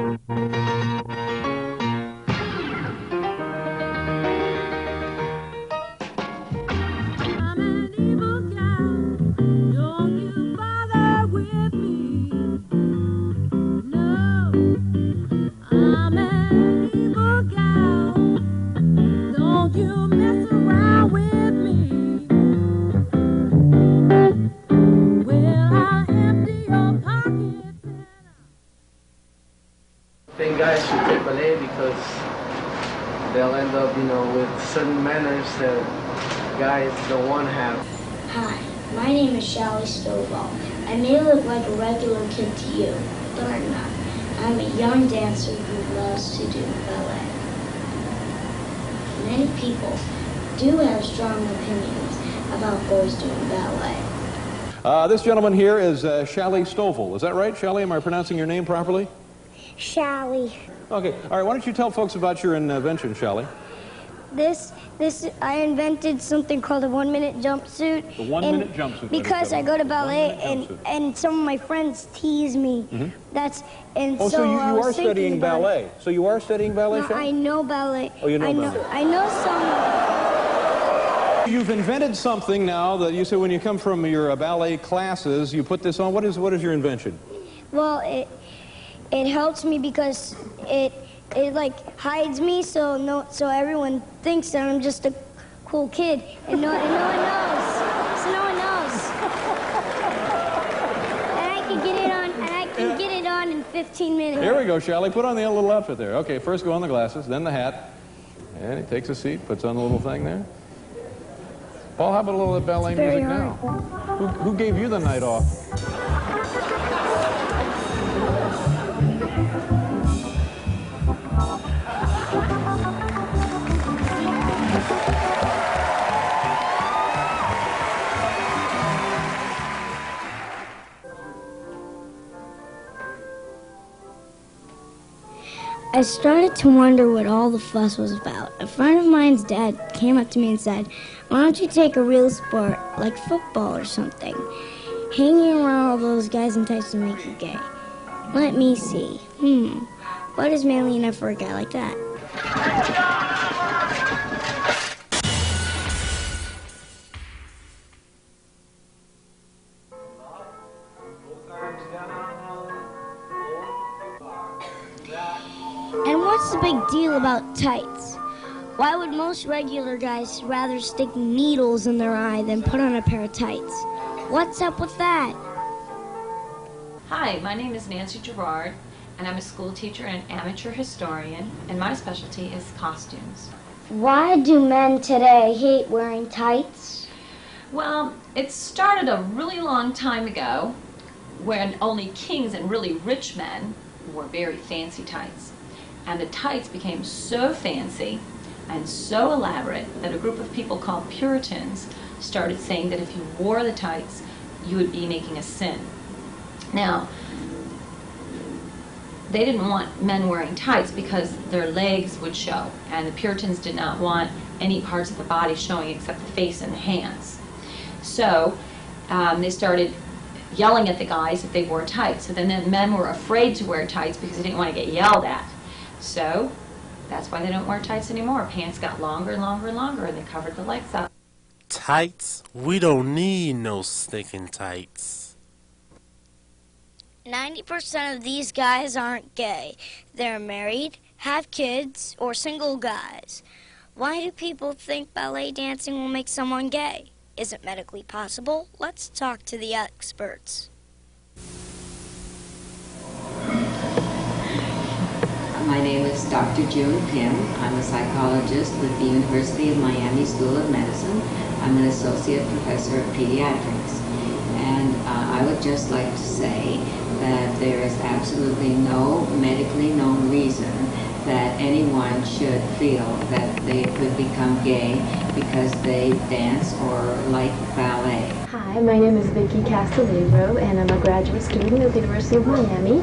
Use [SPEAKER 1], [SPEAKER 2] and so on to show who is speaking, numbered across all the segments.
[SPEAKER 1] I think guys should take ballet because they'll end up, you know, with certain manners that guys don't want to have.
[SPEAKER 2] Hi, my name is Shelly Stovall. I may look like a regular kid to you, but I'm not. I'm a young dancer who loves to do ballet. Many people do have strong opinions about boys doing ballet.
[SPEAKER 3] This gentleman here is Shelly Stovall. Is that right, Shelly? Am I pronouncing your name properly?
[SPEAKER 2] Shelly.
[SPEAKER 3] Okay. All right. Why don't you tell folks about your invention, Shelly?
[SPEAKER 2] I invented something called a 1-minute jumpsuit.
[SPEAKER 3] The 1-minute jumpsuit.
[SPEAKER 2] Because I go to ballet and some of my friends tease me.
[SPEAKER 3] Mm-hmm. So you are studying ballet. So you are studying ballet,
[SPEAKER 2] No,
[SPEAKER 3] Shelly?
[SPEAKER 2] I know ballet.
[SPEAKER 3] Oh, you know ballet.
[SPEAKER 2] I know some.
[SPEAKER 3] You've invented something now that you say when you come from your ballet classes, you put this on. What is your invention?
[SPEAKER 2] Well, it helps me because it like hides me so everyone thinks that I'm just a cool kid and no one knows. So no one knows. And I can get it on in 15 minutes.
[SPEAKER 3] Here we go, Shelly. Put on the little outfit there. Okay, first go on the glasses, then the hat. And he takes a seat, puts on the little thing there. Paul, how about a little ballet music now? Who gave you the night off?
[SPEAKER 2] I started to wonder what all the fuss was about. A friend of mine's dad came up to me and said, "Why don't you take a real sport, like football or something? Hanging around all those guys in tights will make you gay." Let me see. What is manly enough for a guy like that? And what's the big deal about tights? Why would most regular guys rather stick needles in their eye than put on a pair of tights? What's up with that?
[SPEAKER 4] Hi, my name is Nancy Gerard, and I'm a school teacher and amateur historian, and my specialty is costumes.
[SPEAKER 2] Why do men today hate wearing tights?
[SPEAKER 4] Well, it started a really long time ago when only kings and really rich men wore very fancy tights. And the tights became so fancy and so elaborate that a group of people called Puritans started saying that if you wore the tights, you would be making a sin. Now, they didn't want men wearing tights because their legs would show, and the Puritans did not want any parts of the body showing except the face and the hands. So they started yelling at the guys if they wore tights. So then the men were afraid to wear tights because they didn't want to get yelled at. So that's why they don't wear tights anymore. Pants got longer and longer and longer, and they covered the legs up.
[SPEAKER 5] Tights? We don't need no stinking tights.
[SPEAKER 2] 90% of these guys aren't gay. They're married, have kids, or single guys. Why do people think ballet dancing will make someone gay? Is it medically possible? Let's talk to the experts.
[SPEAKER 6] My name is Dr. June Pym. I'm a psychologist with the University of Miami School of Medicine. I'm an associate professor of pediatrics. And I would just like to say that there is absolutely no medically known reason that anyone should feel that they could become gay because they dance or like ballet.
[SPEAKER 7] Hi, my name is Vicki Castellero, and I'm a graduate student at the University of Miami,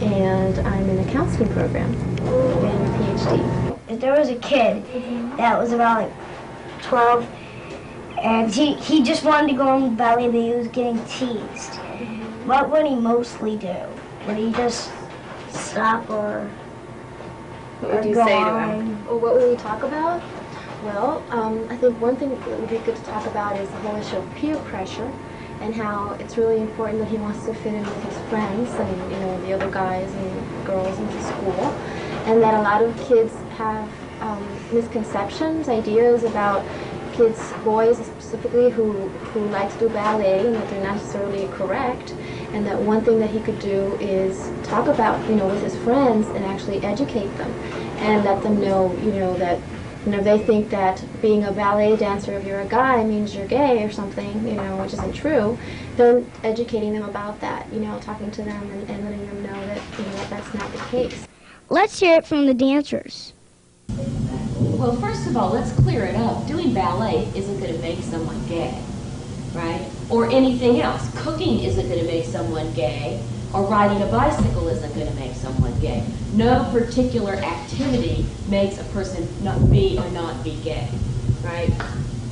[SPEAKER 7] and I'm in a counseling program, getting a PhD.
[SPEAKER 2] If there was a kid that was about like 12, and he just wanted to go on ballet, but he was getting teased, what would he mostly do? Would he just stop or
[SPEAKER 8] What would you
[SPEAKER 2] go
[SPEAKER 8] say to
[SPEAKER 2] on.
[SPEAKER 8] him?
[SPEAKER 7] Well, what would we talk about? Well, I think one thing that would be good to talk about is the whole issue of peer pressure and how it's really important that he wants to fit in with his friends and, you know, the other guys and girls in the school. And that a lot of kids have misconceptions, ideas about kids, boys specifically, who like to do ballet and that they're not necessarily correct. And that one thing that he could do is talk about, you know, with his friends and actually educate them and let them know, you know, that, you know, they think that being a ballet dancer, if you're a guy, means you're gay or something, you know, which isn't true. Then educating them about that, you know, talking to them and letting them know that, you know, that's not the case.
[SPEAKER 2] Let's hear it from the dancers.
[SPEAKER 4] Well, first of all, let's clear it up. Doing ballet isn't going to make someone gay, right? Or anything else. Cooking isn't going to make someone gay, or riding a bicycle isn't going to make someone gay. No particular activity makes a person not be or not be gay, right?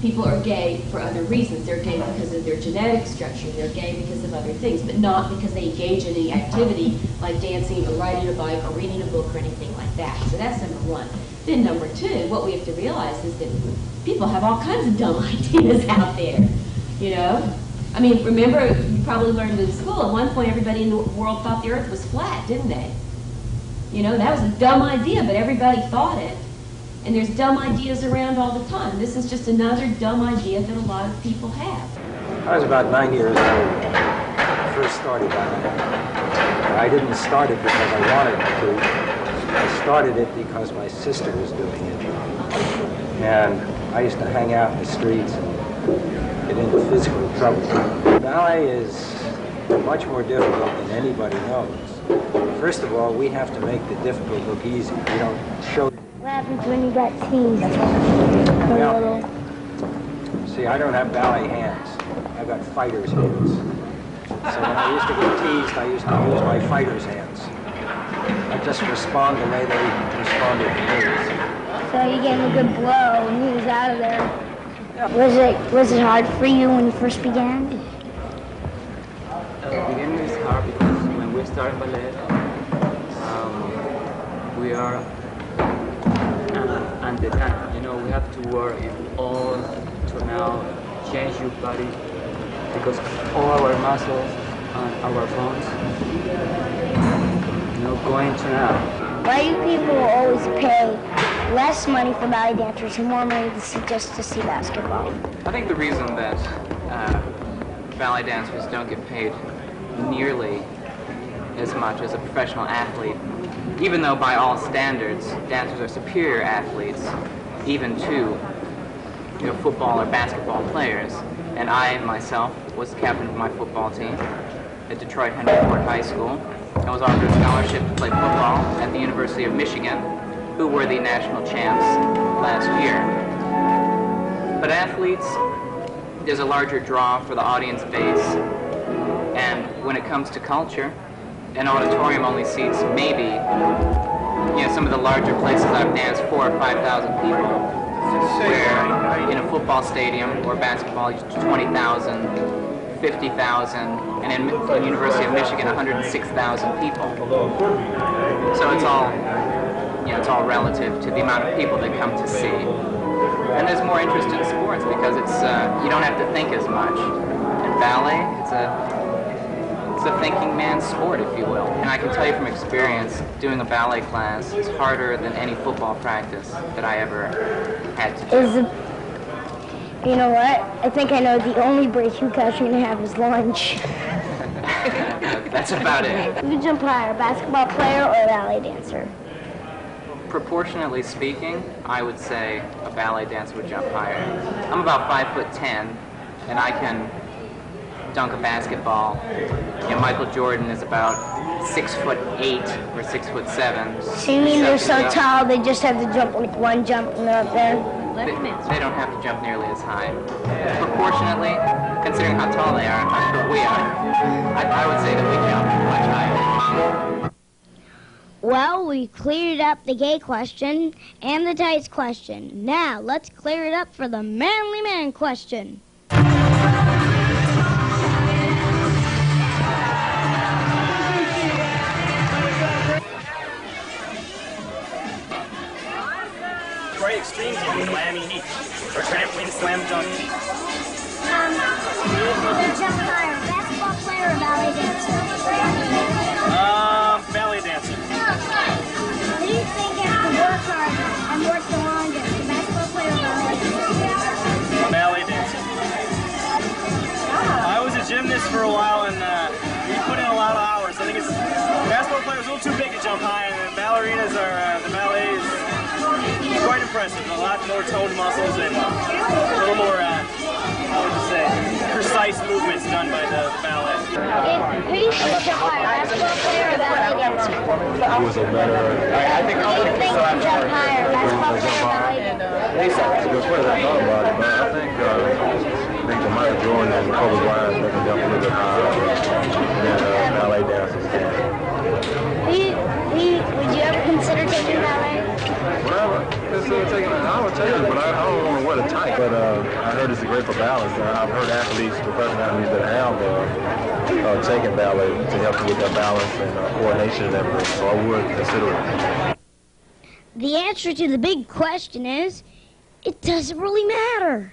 [SPEAKER 4] People are gay for other reasons. They're gay because of their genetic structure. They're gay because of other things, but not because they engage in any activity like dancing or riding a bike or reading a book or anything like that. So that's number one. Then number two, what we have to realize is that people have all kinds of dumb ideas out there, you know? I mean, remember, you probably learned in school, at one point everybody in the world thought the earth was flat, didn't they? You know, that was a dumb idea, but everybody thought it. And there's dumb ideas around all the time. This is just another dumb idea that a lot of people have.
[SPEAKER 9] I was about 9 years old when I first started ballet. I didn't start it because I wanted to. I started it because my sister was doing it. And I used to hang out in the streets and get into physical trouble. Ballet is much more difficult than anybody knows. First of all, we have to make the difficult look easy. We don't show.
[SPEAKER 2] What happens when you got teased?
[SPEAKER 9] Well, see, I don't have ballet hands. I've got fighter's hands. So when I used to get teased, I used to use my fighter's hands. I just respond the way they responded to me.
[SPEAKER 2] So you gave him a good blow and he was out of there. Was it hard for you when you first began?
[SPEAKER 10] The beginning is hard because when we start ballet, we are under time. You know, we have to work all to now change your body because all our muscles and our bones, you know, going to now.
[SPEAKER 2] Why do people always pay less money for ballet dancers and more money just to see basketball?
[SPEAKER 10] I think the reason that ballet dancers don't get paid nearly as much as a professional athlete, even though by all standards dancers are superior athletes, even to, you know, football or basketball players. And I myself was captain of my football team at Detroit Henry Ford High School. I was offered a scholarship to play football at the University of Michigan, who were the national champs last year. But athletes, there's a larger draw for the audience base, and when it comes to culture, an auditorium only seats maybe, you know, some of the larger places I've danced 4,000 or 5,000 people, where in a football stadium or basketball, 20,000. 50,000, and in the University of Michigan, 106,000 people. So it's all, you know, it's all relative to the amount of people that come to see. And there's more interest in sports because it's you don't have to think as much. In ballet, it's a thinking man's sport, if you will. And I can tell you from experience, doing a ballet class is harder than any football practice that I ever had to do.
[SPEAKER 2] You know what? I think I know the only break you guys are going to have is lunch.
[SPEAKER 10] That's about it.
[SPEAKER 2] Who jump higher, a basketball player or a ballet dancer?
[SPEAKER 10] Proportionately speaking, I would say a ballet dancer would jump higher. I'm about 5'10", and I can dunk a basketball. You know, Michael Jordan is about 6'8" or 6'7".
[SPEAKER 2] So you mean they're so tall they just have to jump like one jump and they're up there?
[SPEAKER 10] They don't have to jump nearly as high. Proportionately, considering how tall they are and how short we are, I would say that we jump much higher.
[SPEAKER 2] Well, we cleared up the gay question and the tights question. Now, let's clear it up for the manly man question.
[SPEAKER 11] standing heat or trampoline slam dunk.
[SPEAKER 2] Who do you think can jump higher, basketball player or ballet dancer?
[SPEAKER 11] Ballet dancer.
[SPEAKER 2] Who do you think has to work hard and work the longest, the basketball player or ballet dancer?
[SPEAKER 11] Ballet dancer. I was a gymnast for a while, and we put in a lot of hours. I think it's basketball players a little too big to jump high, and the ballerinas are the ballet is quite impressive. A lot more toned muscles and a little more, how would you say, precise movements done by the ballet.
[SPEAKER 2] Who do you think jump higher, basketball player or ballet dancer?
[SPEAKER 3] Who was a better...
[SPEAKER 2] I think can jump higher, basketball player or ballet dancer?
[SPEAKER 3] It's a good question. I thought about it, but I think the Michael Jordan and Kobe Bryant they can jump a little bit higher than ballet dancers can.
[SPEAKER 2] Would you ever consider taking ballet?
[SPEAKER 3] Whatever. I would take it, but I don't want to wear the tight. But I heard it's great for balance. I've heard athletes, professional athletes that have taken ballet to help with their balance and coordination and everything. So I would consider it.
[SPEAKER 2] The answer to the big question is, it doesn't really matter.